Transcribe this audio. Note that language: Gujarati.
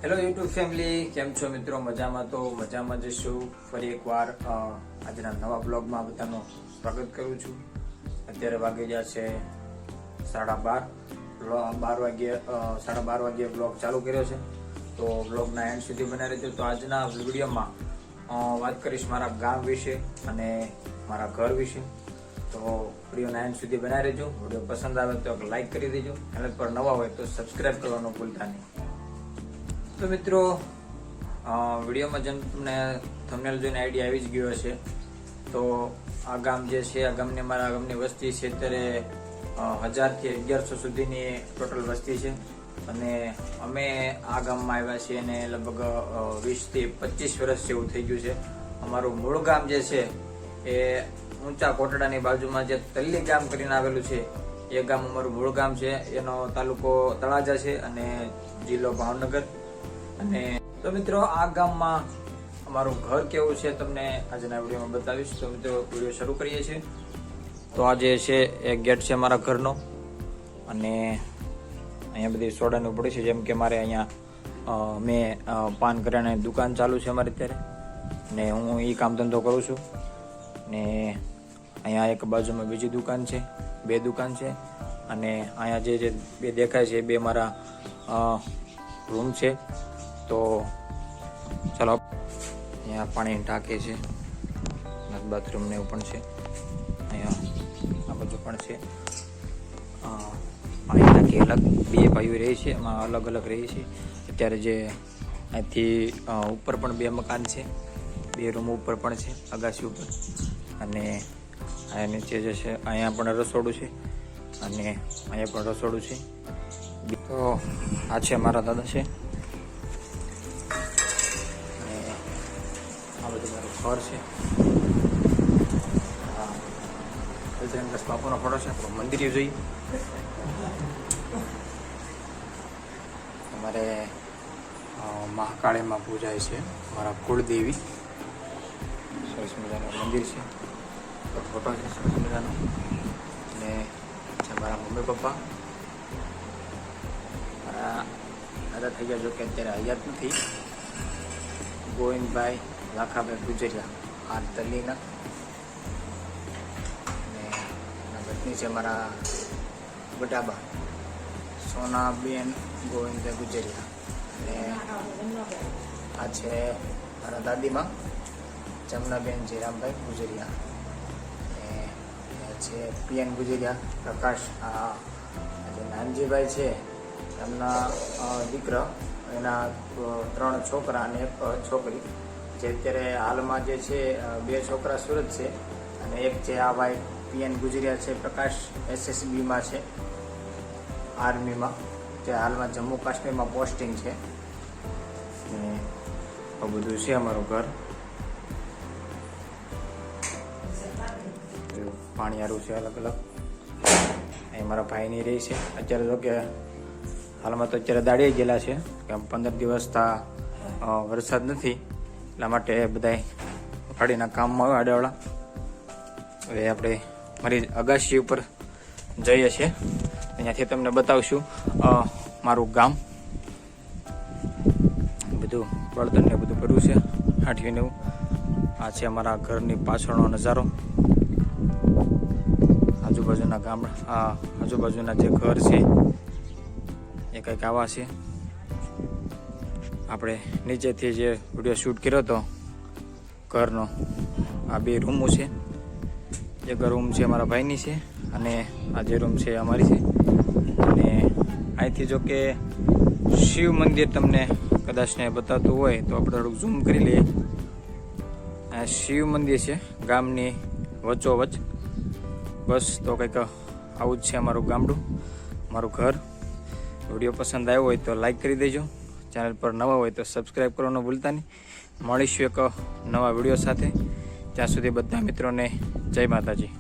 હેલો યુટ્યુબ ફેમિલી, કેમ છો મિત્રો? મજામાં તો મજામાં જઈશું. ફરી એકવાર આજના નવા બ્લોગમાં બધાનું સ્વાગત કરું છું. અત્યારે વાગી ગયા છે 12:30. 12:30 વાગ્યે બ્લોગ ચાલુ કર્યો છે, તો બ્લોગના એન્ડ સુધી બનાવી રહેજો. તો આજના વિડીયોમાં વાત કરીશ મારા ગામ વિશે અને મારા ઘર વિશે. તો વિડીયોના એન્ડ સુધી બનાવી રહેજો. વિડીયો પસંદ આવે તો લાઈક કરી દેજો. ચેનલ પર નવા હોય તો સબસ્ક્રાઈબ કરવાનું ભૂલતા નહીં. તો મિત્રો, વિડીયોમાં જેમ તમને થંબનેલ જોઈને આઈડિયા આવી જ ગયો હશે, તો આ ગામ જે છે, આ મારા ગામની વસ્તી છે અત્યારે 1000 થી 1100 સુધીની ટોટલ વસ્તી છે. અને અમે આ ગામમાં આવ્યા છીએ અને લગભગ 20 થી 25 વર્ષ જેવું થઈ ગયું છે. અમારું મૂળ ગામ જે છે એ ઊંચા કોટડાની બાજુમાં જે તલ્લી ગામ કરીને આવેલું છે, એ ગામ અમારું મૂળ ગામ છે. એનો તાલુકો તળાજા છે અને જિલ્લો ભાવનગર. અને તો મિત્રો, આ ગામમાં અમારું ઘર કેવું છે તમને આજના વિડીયોમાં બતાવીશ. તો મિત્રો, વિડીયો શરૂ કરીએ છીએ. તો આ જે છે એ ગેટ છે મારા ઘરનો, અને અહીંયા બધી સોડાનું પડ્યું છે. જેમ કે મારે અહીંયા મેં પાન કરિયાણાની દુકાન ચાલુ છે અમારે અત્યારે, ને હું એ કામ ધંધો કરું છું. ને અહીંયા એક બાજુમાં બીજી દુકાન છે, 2 દુકાન છે. અને અહીંયા જે 2 દેખાય છે, 2 મારા રૂમ છે. તો ચાલો, અહીંયા પાણીની ટાંકી છે, બાથરૂમ ને એવું પણ છે. અહીંયા આ બાજુ પણ છે. પાણી ટાંકી અલગ 2 ભાઈઓ રહે છે, એમાં અલગ અલગ રહે છે. અત્યારે જે અહીંથી ઉપર પણ 2 મકાન છે, 2 રૂમ ઉપર પણ છે, અગાસી ઉપર. અને અહીંયા નીચે જે છે, અહીંયા પણ રસોડું છે અને અહીંયા પણ રસોડું છે. તો આ છે મારા દાદા છે. ઘર છે. બજરંગ બાપુનો ફોટો છે. મંદિરે જોઈએ. અમારે મહાકાળીમાં પૂજાય છે, મારા કુળદેવી. સરસ મજાનું મંદિર છે, ફોટો છે સરસ મજાનો. અને છે મારા મમ્મી પપ્પા. મારા દાદા થઈ ગયા, જો કે અત્યારે હયાત નથી. ગોવિંદભાઈ લાખાભાઈ ગુજરિયા, આ તલીના. અને પત્ની છે મારા બટાબા સોનાબેન ગોવિંદભાઈ ગુજરિયા. અને આ છે મારા દાદીમાં જમનાબેન જીરામભાઈ ગુજરિયા. અને છે પીએન ગુજરિયા પ્રકાશ. આ જે નાનજીભાઈ છે, એમના દીકરા, એના 3 છોકરા અને 1 છોકરી. જે અત્યારે હાલમાં જે છે 2 છોકરા સુરત છે, અને એક છે આ ભાઈ પીએન ગુજરિયા છે, પ્રકાશ SSBમાં છે, આર્મીમાં, જે હાલમાં જમ્મુ કાશ્મીરમાં પોસ્ટિંગ છે. અને આ બધું છે અમારું ઘર. પાણી હારું છે અલગ અલગ. અહીં મારા ભાઈની રહી છે. અત્યારે તો કે હાલમાં તો અત્યારે દાડીએ ગયેલા છે, કેમ 15 દિવસ વરસાદ નથી, એટલા માટે બધા વાડીના કામમાં આવે આડાવાળા. હવે આપણે મારી અગાશી ઉપર જઈએ છીએ. અહીંયાથી તમને બતાવશું મારું ગામ. બધું બળતણ ને બધું કર્યું છે, હાંઠીને એવું. આ છે અમારા ઘરની પાછળનો નજારો. આજુબાજુના આજુબાજુના જે ઘર છે એ કંઈક આવા છે. આપણે નીચેથી જે વિડીયો શૂટ કર્યો હતો ઘરનો, આ 2 રૂમો છે. એક રૂમ છે મારા ભાઈની છે, અને આ જે રૂમ છે અમારી છે. અને અહીંથી જો કે શિવ મંદિર તમને કદાચ ને બતાવતું હોય તો આપણે થોડુંક ઝૂમ કરી લઈએ. આ શિવ મંદિર છે ગામની વચ્ચોવચ્ચ. બસ, તો કંઈક આવું જ છે અમારું ગામડું, મારું ઘર. વિડીયો પસંદ આવ્યો હોય તો લાઈક કરી દેજો. ચેનલ પર નવા હોય તો સબસ્ક્રાઈબ કરવાનું ભૂલતા નહીં. મળીશું એક નવા વિડીયો સાથે. ત્યાં સુધી બધા મિત્રોને જય માતાજી.